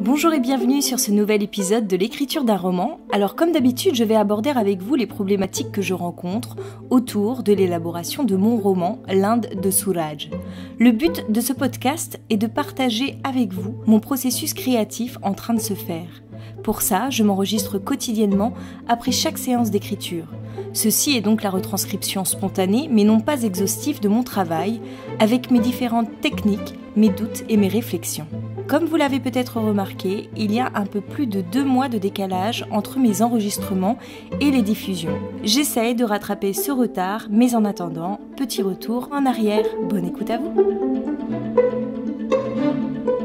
Bonjour et bienvenue sur ce nouvel épisode de l'écriture d'un roman. Alors comme d'habitude, je vais aborder avec vous les problématiques que je rencontre autour de l'élaboration de mon roman, L'Inde de Suraj. Le but de ce podcast est de partager avec vous mon processus créatif en train de se faire. Pour ça, je m'enregistre quotidiennement après chaque séance d'écriture. Ceci est donc la retranscription spontanée, mais non pas exhaustive de mon travail, avec mes différentes techniques, mes doutes et mes réflexions. Comme vous l'avez peut-être remarqué, il y a un peu plus de 2 mois de décalage entre mes enregistrements et les diffusions. J'essaye de rattraper ce retard, mais en attendant, petit retour en arrière. Bonne écoute à vous.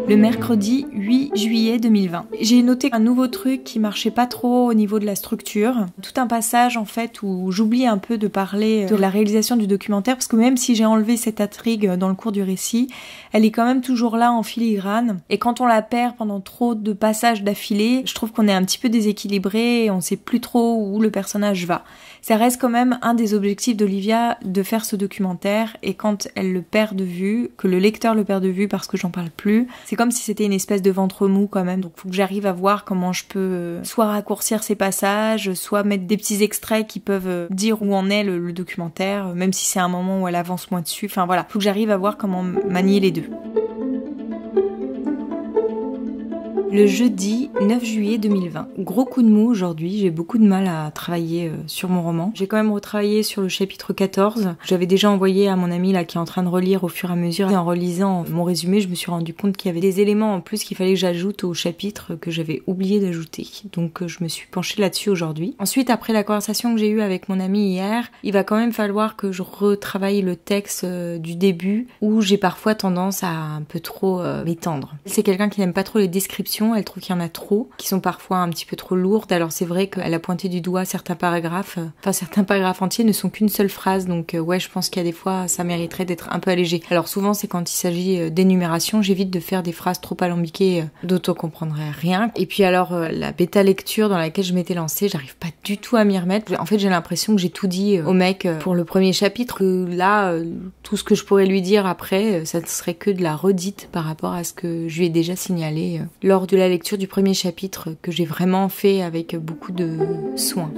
Le mercredi 8 juillet 2020. J'ai noté un nouveau truc qui marchait pas trop au niveau de la structure. Tout un passage en fait où j'oublie un peu de parler de la réalisation du documentaire parce que même si j'ai enlevé cette intrigue dans le cours du récit, elle est quand même toujours là en filigrane. Et quand on la perd pendant trop de passages d'affilée, je trouve qu'on est un petit peu déséquilibré et on sait plus trop où le personnage va. Ça reste quand même un des objectifs d'Olivia de faire ce documentaire et quand elle le perd de vue, que le lecteur le perd de vue parce que j'en parle plus, c'est comme si c'était une espèce de ventre mou quand même. Donc faut que j'arrive à voir comment je peux soit raccourcir ces passages, soit mettre des petits extraits qui peuvent dire où en est le documentaire, même si c'est un moment où elle avance moins dessus. Enfin voilà, faut que j'arrive à voir comment manier les deux. Le jeudi 9 juillet 2020. Gros coup de mou aujourd'hui, j'ai beaucoup de mal à travailler sur mon roman. J'ai quand même retravaillé sur le chapitre 14. J'avais déjà envoyé à mon ami là qui est en train de relire au fur et à mesure. Et en relisant mon résumé, je me suis rendu compte qu'il y avait des éléments en plus qu'il fallait que j'ajoute au chapitre que j'avais oublié d'ajouter. Donc je me suis penchée là-dessus aujourd'hui. Ensuite, après la conversation que j'ai eue avec mon ami hier, il va quand même falloir que je retravaille le texte du début où j'ai parfois tendance à un peu trop m'étendre. C'est quelqu'un qui n'aime pas trop les descriptions. Elle trouve qu'il y en a trop, qui sont parfois un petit peu trop lourdes. Alors c'est vrai qu'elle a pointé du doigt certains paragraphes entiers ne sont qu'une seule phrase. Donc ouais, je pense qu'il y a des fois, ça mériterait d'être un peu allégé. Alors souvent, c'est quand il s'agit d'énumération, j'évite de faire des phrases trop alambiquées dont on comprendrait rien. Et puis alors, la bêta lecture dans laquelle je m'étais lancée, j'arrive pas du tout à m'y remettre. En fait, j'ai l'impression que j'ai tout dit au mec pour le premier chapitre. Là, tout ce que je pourrais lui dire après, ça ne serait que de la redite par rapport à ce que je lui ai déjà signalé lors de la lecture du premier chapitre que j'ai vraiment fait avec beaucoup de soin.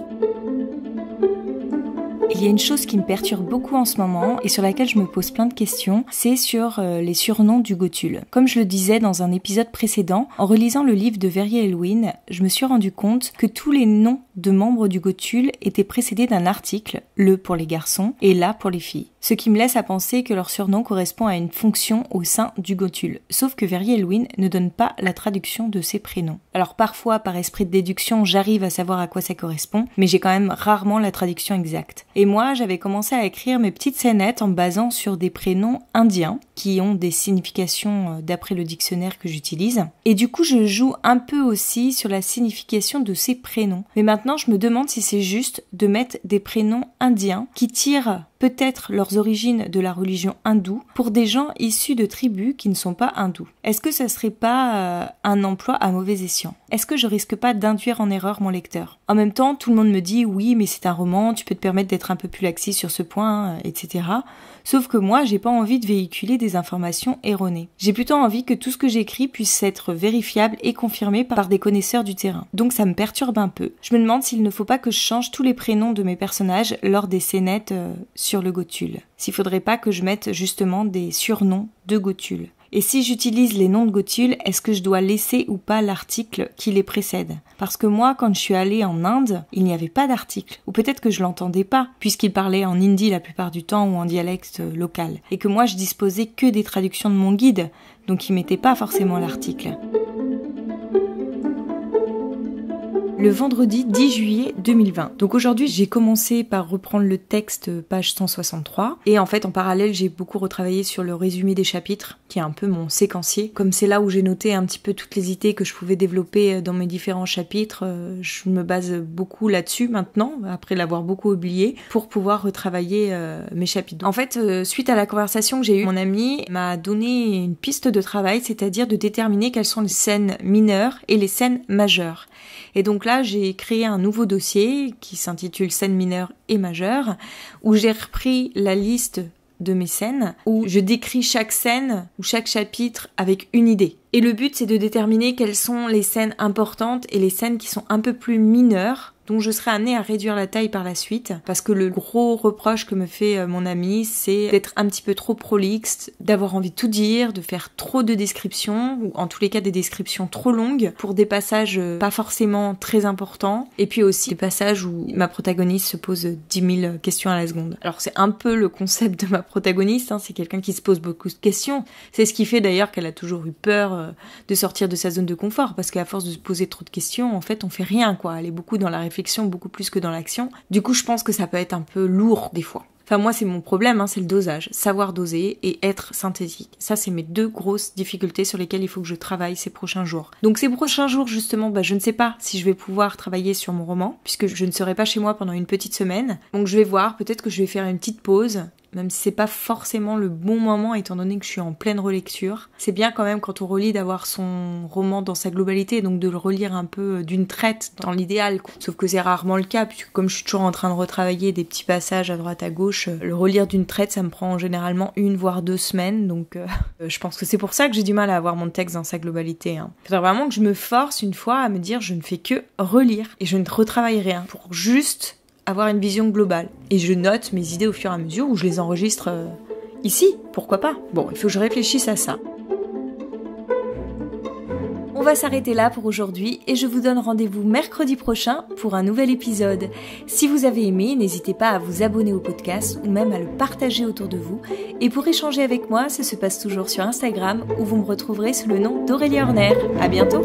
Il y a une chose qui me perturbe beaucoup en ce moment et sur laquelle je me pose plein de questions, c'est sur les surnoms du Gotul. Comme je le disais dans un épisode précédent, en relisant le livre de Verrier Elwin, je me suis rendu compte que tous les noms de membres du Gotul étaient précédés d'un article, le pour les garçons et la pour les filles. Ce qui me laisse à penser que leur surnom correspond à une fonction au sein du Gotul. Sauf que Verrier Elwin ne donne pas la traduction de ces prénoms. Alors parfois, par esprit de déduction, j'arrive à savoir à quoi ça correspond, mais j'ai quand même rarement la traduction exacte. Et moi, j'avais commencé à écrire mes petites scénettes en me basant sur des prénoms indiens qui ont des significations d'après le dictionnaire que j'utilise. Et du coup, je joue un peu aussi sur la signification de ces prénoms. Mais maintenant, je me demande si c'est juste de mettre des prénoms indiens qui tirent peut-être leurs origines de la religion hindoue pour des gens issus de tribus qui ne sont pas hindous. Est-ce que ça serait pas un emploi à mauvais escient ? Est-ce que je risque pas d'induire en erreur mon lecteur ? En même temps, tout le monde me dit oui, mais c'est un roman, tu peux te permettre d'être un peu plus laxiste sur ce point, etc. Sauf que moi, j'ai pas envie de véhiculer des informations erronées. J'ai plutôt envie que tout ce que j'écris puisse être vérifiable et confirmé par des connaisseurs du terrain. Donc ça me perturbe un peu. Je me demande s'il ne faut pas que je change tous les prénoms de mes personnages lors des scénettes sur le Gotul. S'il faudrait pas que je mette justement des surnoms de Gotul. Et si j'utilise les noms de Gotul, est-ce que je dois laisser ou pas l'article qui les précède ? Parce que moi, quand je suis allée en Inde, il n'y avait pas d'article. Ou peut-être que je l'entendais pas, puisqu'il parlait en hindi la plupart du temps ou en dialecte local. Et que moi, je disposais que des traductions de mon guide, donc il mettait pas forcément l'article. Le vendredi 10 juillet 2020. Donc aujourd'hui, j'ai commencé par reprendre le texte page 163 et en fait en parallèle, j'ai beaucoup retravaillé sur le résumé des chapitres qui est un peu mon séquencier. Comme c'est là où j'ai noté un petit peu toutes les idées que je pouvais développer dans mes différents chapitres, je me base beaucoup là-dessus maintenant, après l'avoir beaucoup oublié, pour pouvoir retravailler mes chapitres. En fait, suite à la conversation que j'ai eue, mon ami m'a donné une piste de travail, c'est-à-dire de déterminer quelles sont les scènes mineures et les scènes majeures. Et donc là, j'ai créé un nouveau dossier qui s'intitule scènes mineures et majeures, où j'ai repris la liste de mes scènes où je décris chaque scène ou chaque chapitre avec une idée. Et le but, c'est de déterminer quelles sont les scènes importantes et les scènes qui sont un peu plus mineures, dont je serai amenée à réduire la taille par la suite, parce que le gros reproche que me fait mon ami, c'est d'être un petit peu trop prolixe, d'avoir envie de tout dire, de faire trop de descriptions, ou en tous les cas des descriptions trop longues, pour des passages pas forcément très importants, et puis aussi des passages où ma protagoniste se pose 10 000 questions à la seconde. Alors c'est un peu le concept de ma protagoniste, c'est quelqu'un qui se pose beaucoup de questions, c'est ce qui fait d'ailleurs qu'elle a toujours eu peur de sortir de sa zone de confort, parce qu'à force de se poser trop de questions, en fait on fait rien quoi, elle est beaucoup dans la réflexion, beaucoup plus que dans l'action. Du coup, je pense que ça peut être un peu lourd des fois. Enfin, moi, c'est mon problème, c'est le dosage. Savoir doser et être synthétique. Ça, c'est mes 2 grosses difficultés sur lesquelles il faut que je travaille ces prochains jours. Donc, ces prochains jours, justement, je ne sais pas si je vais pouvoir travailler sur mon roman, puisque je ne serai pas chez moi pendant une petite semaine. Donc, je vais voir. Peut-être que je vais faire une petite pause, même si c'est pas forcément le bon moment étant donné que je suis en pleine relecture. C'est bien quand même quand on relit d'avoir son roman dans sa globalité, donc de le relire un peu d'une traite dans l'idéal. Sauf que c'est rarement le cas, puisque comme je suis toujours en train de retravailler des petits passages à droite à gauche, le relire d'une traite ça me prend généralement 1 voire 2 semaines, donc je pense que c'est pour ça que j'ai du mal à avoir mon texte dans sa globalité. Il faudrait vraiment que je me force une fois à me dire je ne fais que relire et je ne retravaille rien pour juste avoir une vision globale. Et je note mes idées au fur et à mesure ou je les enregistre ici, pourquoi pas. Bon, il faut que je réfléchisse à ça. On va s'arrêter là pour aujourd'hui et je vous donne rendez-vous mercredi prochain pour un nouvel épisode. Si vous avez aimé, n'hésitez pas à vous abonner au podcast ou même à le partager autour de vous. Et pour échanger avec moi, ça se passe toujours sur Instagram où vous me retrouverez sous le nom d'Aurélie Horner. À bientôt!